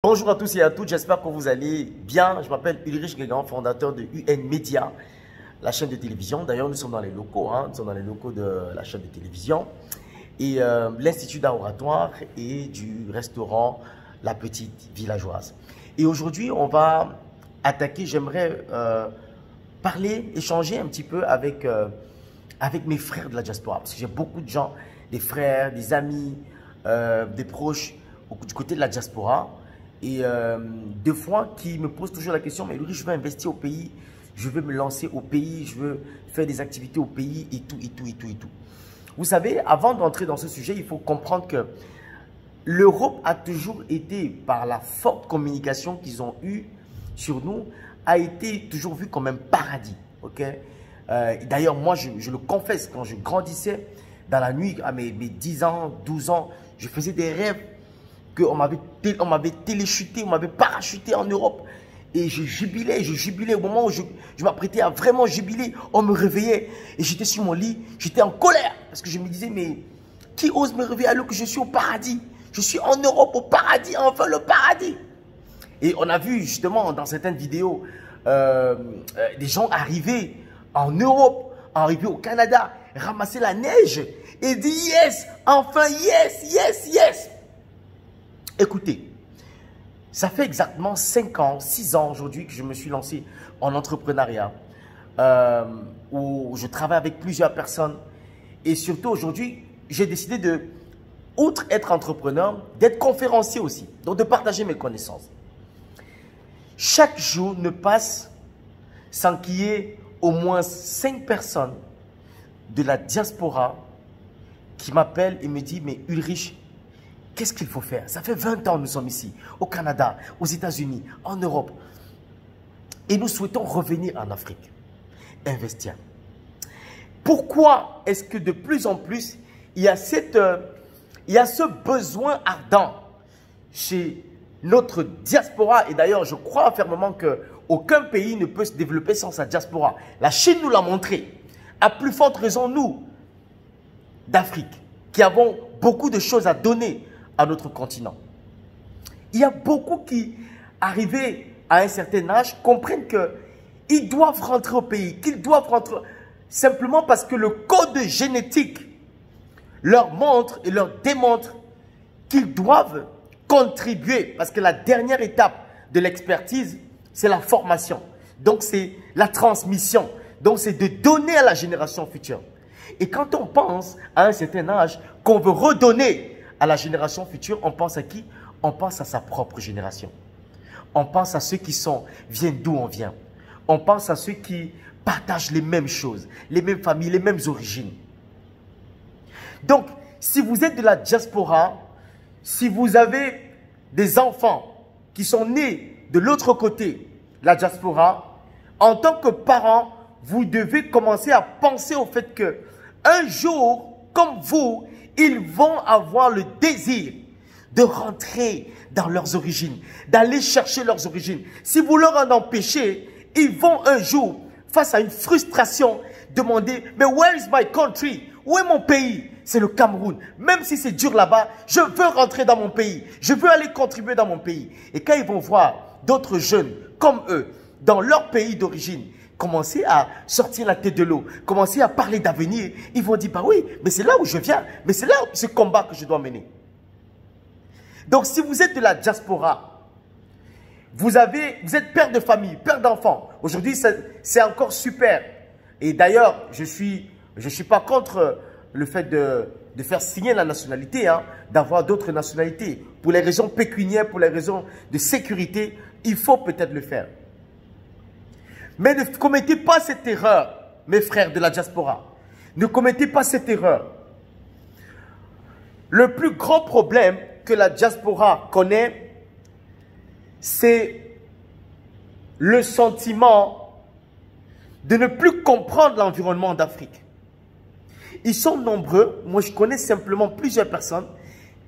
Bonjour à tous et à toutes, j'espère que vous allez bien. Je m'appelle Ulrich Guégan, fondateur de UN Media, la chaîne de télévision. D'ailleurs, nous sommes dans les locaux, nous sommes dans les locaux de la chaîne de télévision et l'Institut d'art oratoire et du restaurant La Petite Villageoise. Et aujourd'hui, on va attaquer, j'aimerais parler, échanger un petit peu avec mes frères de la diaspora. Parce que j'ai beaucoup de gens, des frères, des amis, des proches du côté de la diaspora. Et des fois, qui me posent toujours la question, mais Louis, je veux investir au pays, je veux me lancer au pays, je veux faire des activités au pays et tout, et tout, et tout, et tout. Vous savez, avant d'entrer dans ce sujet, il faut comprendre que l'Europe a toujours été, par la forte communication qu'ils ont eue sur nous, a été toujours vue comme un paradis. Okay? D'ailleurs, moi, je le confesse, quand je grandissais dans la nuit, à mes 10 ans, 12 ans, je faisais des rêves qu'on m'avait téléchuté, on m'avait parachuté en Europe. Et je jubilais au moment où je m'apprêtais à vraiment jubiler. On me réveillait et j'étais sur mon lit, j'étais en colère. Parce que je me disais, mais qui ose me réveiller alors que je suis au paradis? Je suis en Europe, au paradis, enfin le paradis. Et on a vu justement dans certaines vidéos, des gens arriver en Europe, arriver au Canada, ramasser la neige et dire yes, enfin yes, yes, yes. Écoutez, ça fait exactement 5 ans, 6 ans aujourd'hui que je me suis lancé en entrepreneuriat, où je travaille avec plusieurs personnes. Et surtout aujourd'hui, j'ai décidé de, outre être entrepreneur, d'être conférencier aussi, donc de partager mes connaissances. Chaque jour ne passe sans qu'il y ait au moins 5 personnes de la diaspora qui m'appellent et me disent, mais Ulrich, qu'est-ce qu'il faut faire? Ça fait 20 ans que nous sommes ici, au Canada, aux États-Unis, en Europe. Et nous souhaitons revenir en Afrique, investir. Pourquoi est-ce que de plus en plus, il y a ce besoin ardent chez notre diaspora? Et d'ailleurs, je crois fermement qu'aucun pays ne peut se développer sans sa diaspora. La Chine nous l'a montré. À plus forte raison, nous, d'Afrique, qui avons beaucoup de choses à donner à notre continent. Il y a beaucoup qui, arrivés à un certain âge, comprennent qu'ils doivent rentrer au pays, qu'ils doivent rentrer simplement parce que le code génétique leur montre et leur démontre qu'ils doivent contribuer. Parce que la dernière étape de l'expertise, c'est la formation. Donc, c'est la transmission. Donc, c'est de donner à la génération future. Et quand on pense à un certain âge qu'on veut redonner à la génération future, on pense à qui? On pense à sa propre génération. On pense à ceux qui viennent d'où on vient. On pense à ceux qui partagent les mêmes choses, les mêmes familles, les mêmes origines. Donc, si vous êtes de la diaspora, si vous avez des enfants qui sont nés de l'autre côté de la diaspora, en tant que parent, vous devez commencer à penser au fait que un jour, comme vous, ils vont avoir le désir de rentrer dans leurs origines, d'aller chercher leurs origines. Si vous leur en empêchez, ils vont un jour, face à une frustration, demander « Mais where is my country? Où est mon pays ?» C'est le Cameroun. Même si c'est dur là-bas, je veux rentrer dans mon pays. Je veux aller contribuer dans mon pays. Et quand ils vont voir d'autres jeunes comme eux, dans leur pays d'origine, commencer à sortir la tête de l'eau, commencer à parler d'avenir, ils vont dire, bah oui, mais c'est là où je viens, mais c'est là ce combat que je dois mener. Donc, si vous êtes de la diaspora, vous êtes père de famille, père d'enfants, aujourd'hui, c'est encore super. Et d'ailleurs, je suis pas contre le fait de faire signer la nationalité, d'avoir d'autres nationalités. Pour les raisons pécuniaires, pour les raisons de sécurité, il faut peut-être le faire. Mais ne commettez pas cette erreur, mes frères de la diaspora. Ne commettez pas cette erreur. Le plus grand problème que la diaspora connaît, c'est le sentiment de ne plus comprendre l'environnement d'Afrique. Ils sont nombreux. Moi, je connais simplement plusieurs personnes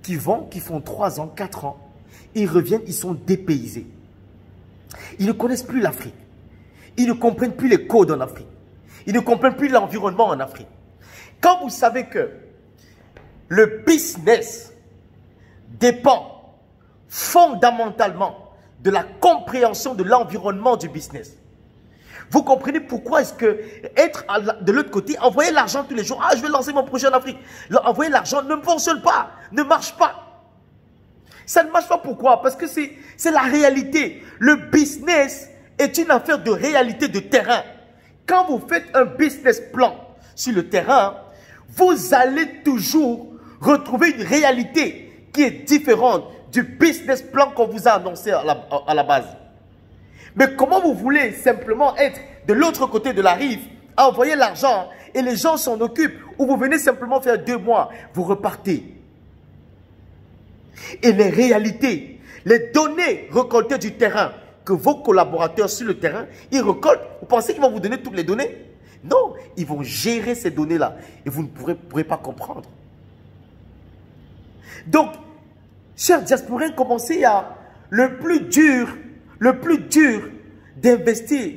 qui font 3 ans, 4 ans. Ils reviennent, ils sont dépaysés. Ils ne connaissent plus l'Afrique. Ils ne comprennent plus les codes en Afrique. Ils ne comprennent plus l'environnement en Afrique. Quand vous savez que le business dépend fondamentalement de la compréhension de l'environnement du business. Vous comprenez pourquoi est-ce que être de l'autre côté, envoyer l'argent tous les jours, ah je vais lancer mon projet en Afrique, envoyer l'argent ne fonctionne pas, ne marche pas. Ça ne marche pas pourquoi? Parce que c'est la réalité. Le business est une affaire de réalité de terrain. Quand vous faites un business plan sur le terrain, vous allez toujours retrouver une réalité qui est différente du business plan qu'on vous a annoncé à la base. Mais comment vous voulez simplement être de l'autre côté de la rive, à envoyer l'argent et les gens s'en occupent, ou vous venez simplement faire 2 mois, vous repartez. Et les réalités, les données récoltées du terrain, que vos collaborateurs sur le terrain, ils récoltent, vous pensez qu'ils vont vous donner toutes les données? Non, ils vont gérer ces données-là et vous ne pourrez pas comprendre. Donc, chers diasporains, commencez à le plus dur d'investir,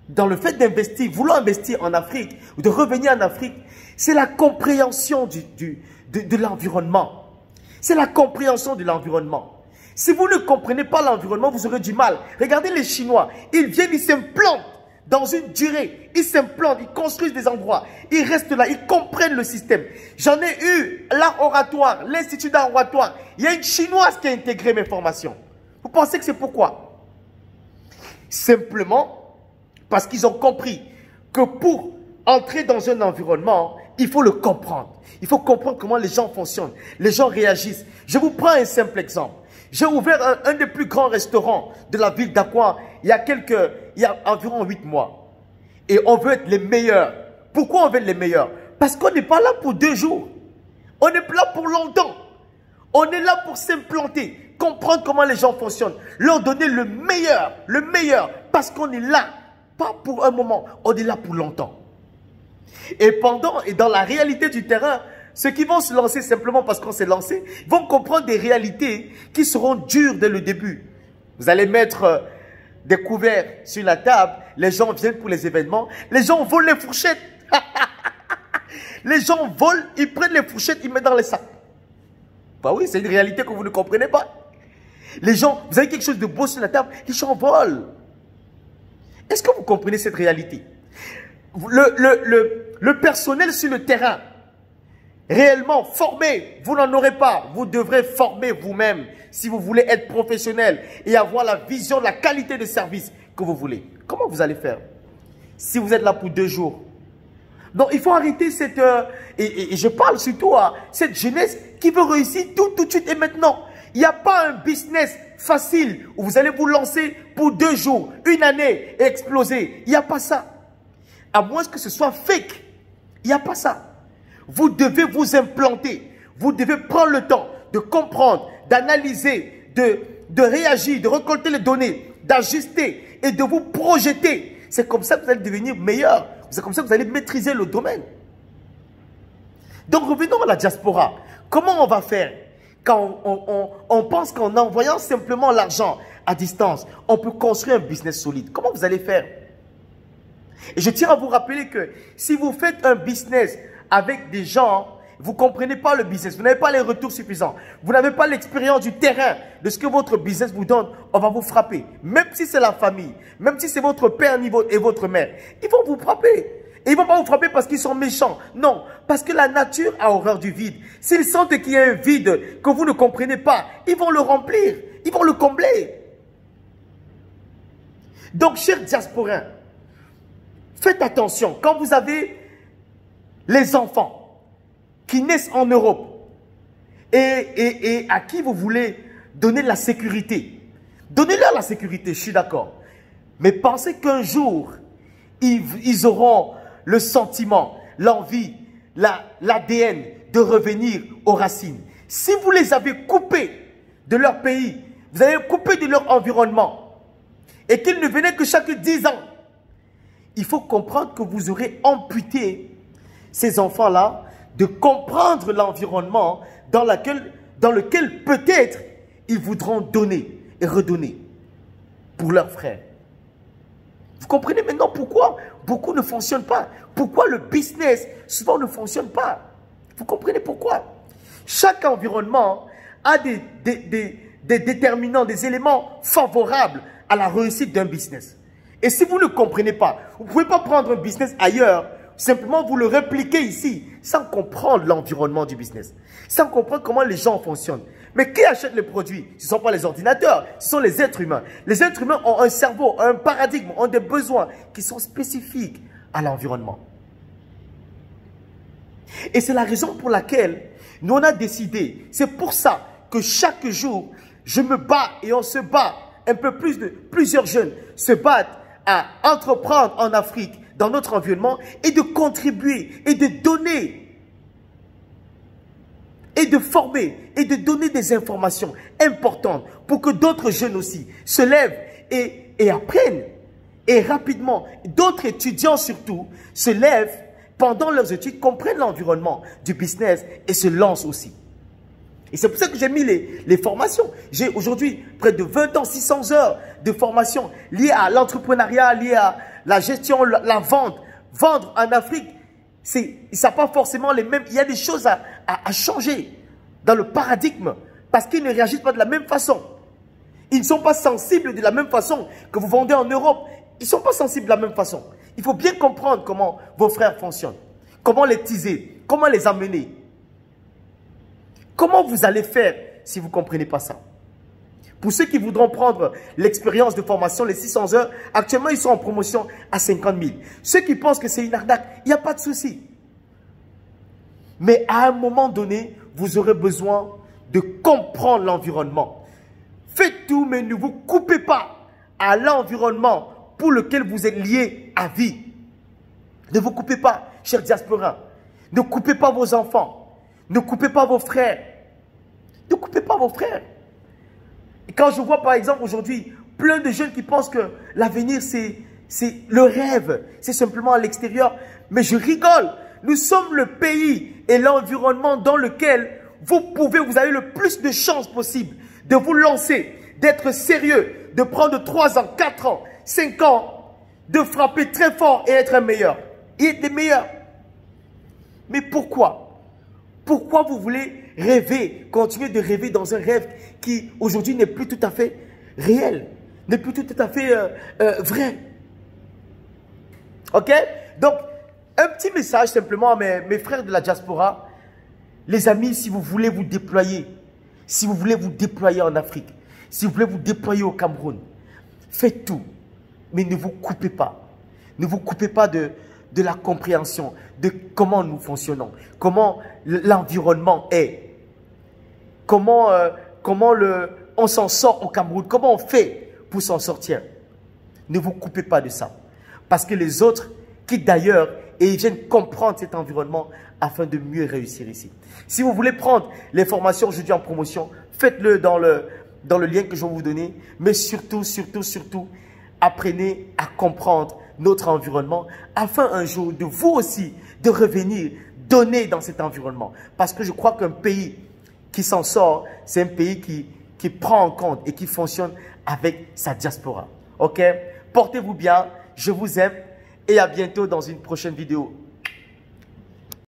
dans le fait d'investir, vouloir investir en Afrique, ou de revenir en Afrique, c'est la compréhension de l'environnement. C'est la compréhension de l'environnement. Si vous ne comprenez pas l'environnement, vous aurez du mal. Regardez les Chinois, ils viennent, ils s'implantent dans une durée. Ils s'implantent, ils construisent des endroits. Ils restent là, ils comprennent le système. J'en ai eu l'art oratoire, l'Institut d'art oratoire. Il y a une Chinoise qui a intégré mes formations. Vous pensez que c'est pourquoi? Simplement parce qu'ils ont compris que pour entrer dans un environnement, il faut le comprendre. Il faut comprendre comment les gens fonctionnent, les gens réagissent. Je vous prends un simple exemple. J'ai ouvert un des plus grands restaurants de la ville d'Aqua il y a environ 8 mois. Et on veut être les meilleurs. Pourquoi on veut être les meilleurs? Parce qu'on n'est pas là pour 2 jours. On est là pour longtemps. On est là pour s'implanter, comprendre comment les gens fonctionnent, leur donner le meilleur, parce qu'on est là, pas pour un moment, on est là pour longtemps. Et dans la réalité du terrain, ceux qui vont se lancer simplement parce qu'on s'est lancé, vont comprendre des réalités qui seront dures dès le début. Vous allez mettre des couverts sur la table, les gens viennent pour les événements, les gens volent les fourchettes. Les gens volent, ils prennent les fourchettes, ils mettent dans les sacs. Bah oui, c'est une réalité que vous ne comprenez pas. Les gens, vous avez quelque chose de beau sur la table, les gens volent. Est-ce que vous comprenez cette réalité? Le personnel sur le terrain, réellement formé, vous n'en aurez pas. Vous devrez former vous-même si vous voulez être professionnel et avoir la vision de la qualité de service que vous voulez. Comment vous allez faire si vous êtes là pour 2 jours? Donc, il faut arrêter cette... et je parle surtout à cette jeunesse qui veut réussir tout de suite et maintenant. Il n'y a pas un business facile où vous allez vous lancer pour 2 jours, 1 année et exploser. Il n'y a pas ça. À moins que ce soit fake. Il n'y a pas ça. Vous devez vous implanter. Vous devez prendre le temps de comprendre, d'analyser, de réagir, de récolter les données, d'ajuster et de vous projeter. C'est comme ça que vous allez devenir meilleur. C'est comme ça que vous allez maîtriser le domaine. Donc revenons à la diaspora. Comment on va faire quand on pense qu'en envoyant simplement l'argent à distance, on peut construire un business solide? Comment vous allez faire? Et je tiens à vous rappeler que si vous faites un business avec des gens, vous ne comprenez pas le business, vous n'avez pas les retours suffisants, vous n'avez pas l'expérience du terrain, de ce que votre business vous donne, on va vous frapper. Même si c'est la famille, même si c'est votre père et votre mère, ils vont vous frapper. Et ils ne vont pas vous frapper parce qu'ils sont méchants. Non, parce que la nature a horreur du vide. S'ils sentent qu'il y a un vide que vous ne comprenez pas, ils vont le remplir, ils vont le combler. Donc, chers diasporains, faites attention, quand vous avez les enfants qui naissent en Europe et à qui vous voulez donner la sécurité, donnez-leur la sécurité, je suis d'accord. Mais pensez qu'un jour, ils auront le sentiment, l'envie, l'ADN de revenir aux racines. Si vous les avez coupés de leur pays, vous avez coupé de leur environnement et qu'ils ne venaient que chaque 10 ans, il faut comprendre que vous aurez amputé ces enfants-là de comprendre l'environnement dans lequel peut-être ils voudront donner et redonner pour leurs frères. Vous comprenez maintenant pourquoi beaucoup ne fonctionnent pas? Pourquoi le business souvent ne fonctionne pas? Vous comprenez pourquoi? Chaque environnement a des déterminants, des éléments favorables à la réussite d'un business. Et si vous ne comprenez pas, vous ne pouvez pas prendre un business ailleurs, simplement vous le répliquez ici, sans comprendre l'environnement du business, sans comprendre comment les gens fonctionnent. Mais qui achète les produits? Ce ne sont pas les ordinateurs, ce sont les êtres humains. Les êtres humains ont un cerveau, un paradigme, ont des besoins qui sont spécifiques à l'environnement. Et c'est la raison pour laquelle nous on a décidé, c'est pour ça que chaque jour, je me bats et on se bat, un peu plus de plusieurs jeunes se battent à entreprendre en Afrique, dans notre environnement, et de contribuer, et de donner, et de former, et de donner des informations importantes pour que d'autres jeunes aussi se lèvent et apprennent. Et rapidement, d'autres étudiants surtout se lèvent pendant leurs études, comprennent l'environnement du business et se lancent aussi. Et c'est pour ça que j'ai mis les formations. J'ai aujourd'hui près de 20 ans, 600 heures de formation liées à l'entrepreneuriat, liées à la gestion, la vente. Vendre en Afrique, ça n'a pas forcément les mêmes. Il y a des choses à changer dans le paradigme parce qu'ils ne réagissent pas de la même façon. Ils ne sont pas sensibles de la même façon que vous vendez en Europe. Ils ne sont pas sensibles de la même façon. Il faut bien comprendre comment vos frères fonctionnent. Comment les teaser, comment les amener. Comment vous allez faire si vous ne comprenez pas ça? Pour ceux qui voudront prendre l'expérience de formation, les 600 heures, actuellement, ils sont en promotion à 50 000. Ceux qui pensent que c'est une arnaque, il n'y a pas de souci. Mais à un moment donné, vous aurez besoin de comprendre l'environnement. Faites tout, mais ne vous coupez pas à l'environnement pour lequel vous êtes lié à vie. Ne vous coupez pas, chers diasporans. Ne coupez pas vos enfants. Ne coupez pas vos frères. Ne coupez pas vos frères. Et quand je vois par exemple aujourd'hui plein de jeunes qui pensent que l'avenir c'est le rêve, c'est simplement à l'extérieur. Mais je rigole. Nous sommes le pays et l'environnement dans lequel vous avez le plus de chances possible de vous lancer, d'être sérieux, de prendre 3 ans, 4 ans, 5 ans, de frapper très fort et être un meilleur. Et être des meilleurs. Mais pourquoi? Pourquoi vous voulez rêver, continuer de rêver dans un rêve qui aujourd'hui n'est plus tout à fait réel, n'est plus tout à fait vrai? Ok? Donc, un petit message simplement à mes frères de la diaspora. Les amis, si vous voulez vous déployer, si vous voulez vous déployer en Afrique, si vous voulez vous déployer au Cameroun, faites tout, mais ne vous coupez pas. Ne vous coupez pas de la compréhension de comment nous fonctionnons, comment l'environnement est, comment on s'en sort au Cameroun, comment on fait pour s'en sortir. Ne vous coupez pas de ça. Parce que les autres quittent d'ailleurs et ils viennent comprendre cet environnement afin de mieux réussir ici. Si vous voulez prendre les formations aujourd'hui en promotion, faites-le dans le lien que je vais vous donner. Mais surtout, apprenez à comprendre notre environnement afin un jour de vous aussi de revenir, donner dans cet environnement. Parce que je crois qu'un pays qui s'en sort, c'est un pays qui prend en compte et qui fonctionne avec sa diaspora. Ok? Portez-vous bien, je vous aime et à bientôt dans une prochaine vidéo.